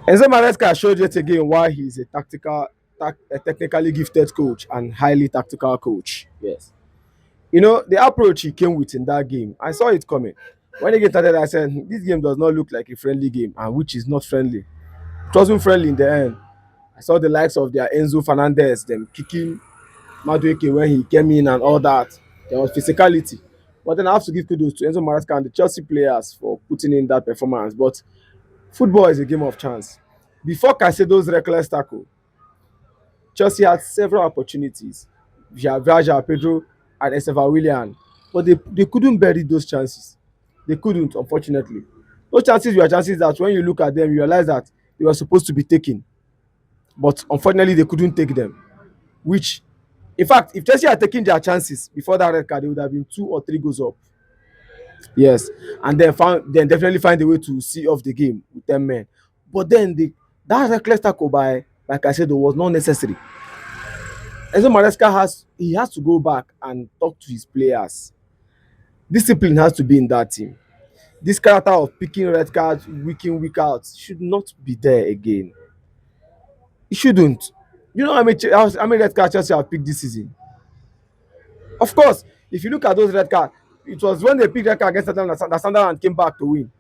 Enzo Maresca showed yet again why he's a technically gifted coach and highly tactical coach. Yes. The approach he came with in that game, I saw it coming. When the game started, I said, this game does not look like a friendly game, and which is not friendly. It wasn't friendly in the end. I saw the likes of their Enzo Fernandez, them kicking Madueke when he came in and all that. There was physicality. But then I have to give kudos to Enzo Maresca and the Chelsea players for putting in that performance. But football is a game of chance. Before Caicedo's reckless tackle, Chelsea had several opportunities via Virgil, Pedro, and Esteva Willian, but they couldn't bury those chances. They couldn't, unfortunately. Those chances were chances that when you look at them, you realize that they were supposed to be taken, but unfortunately, they couldn't take them. Which, in fact, if Chelsea had taken their chances before that red card, they would have been 2 or 3 goals up. Yes, and then definitely find a way to see off the game with 10 men. But then that reckless tackle by, like I said, was not necessary. Enzo Maresca has to go back and talk to his players. Discipline has to be in that team. This character of picking red cards week in, week out should not be there again. It shouldn't. You know how many red cards Chelsea have picked this season? Of course, if you look at those red cards, it was when they picked red card against that Sunderland came back to win.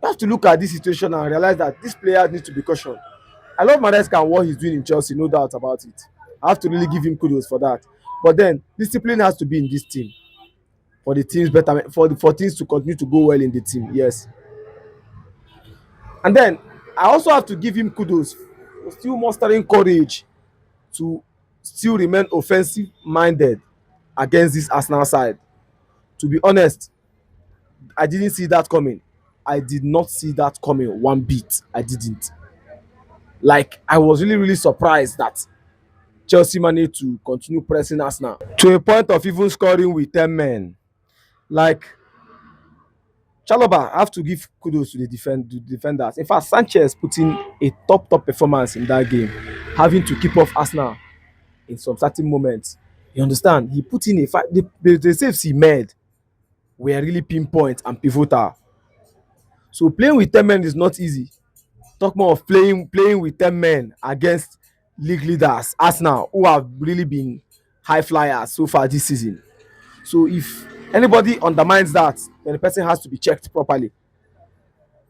You have to look at this situation and realize that this player needs to be cautioned. I love Maresca and what he's doing in Chelsea, no doubt about it. I have to really give him kudos for that. But then discipline has to be in this team for the team's better for things to continue to go well in the team. Yes. And then I also have to give him kudos for still mustering courage to still remain offensive minded against this Arsenal side. To be honest, I didn't see that coming. I did not see that coming one bit. I didn't. Like, I was really, really surprised that Chelsea managed to continue pressing Arsenal to a point of even scoring with 10 men. Like, Chalobah, I have to give kudos to the defenders. In fact, Sanchez put in a top performance in that game, having to keep off Arsenal in some certain moments. You understand? He put in a fight. The saves he made were really pinpoint and pivotal. So playing with 10 men is not easy. Talk more of playing with 10 men against league leaders, Arsenal, who have really been high flyers so far this season. So if anybody undermines that, then the person has to be checked properly.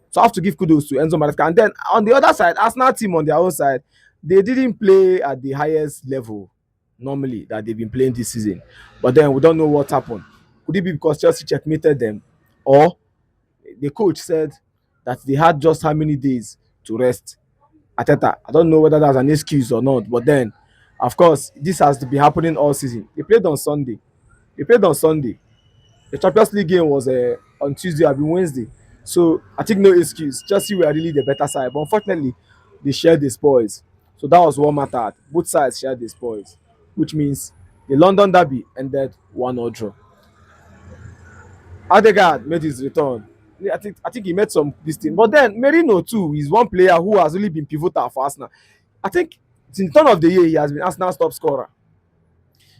So I have to give kudos to Enzo Maresca. And then on the other side, Arsenal team on their own side, they didn't play at the highest level normally that they've been playing this season. But then we don't know what happened. Could it be because Chelsea checkmated them, or the coach said that they had just how many days to rest Ateta? I don't know whether that's an excuse or not, but then, of course, this has to be happening all season. They played on Sunday. They played on Sunday. The Champions League game was on Tuesday or Wednesday. So I think no excuse. Chelsea were really the better side, but unfortunately, they shared the spoils. So that was what mattered. Both sides shared the spoils, which means the London derby ended 1-0 draw. Odegaard made his return. I think he made some this thing. But then Merino too is one player who has really been pivotal for Arsenal. I think since the turn of the year, he has been Arsenal's top scorer.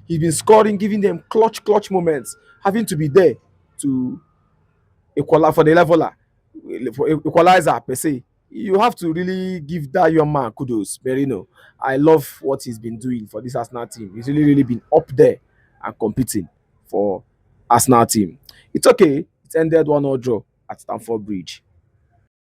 He's been scoring, giving them clutch moments, having to be there to equalize for the leveler, for equalizer per se. You have to really give that young man kudos, Merino. I love what he's been doing for this Arsenal team. He's really been up there and competing for Arsenal team. It's okay. It ended 1-0 draw at Stamford Bridge.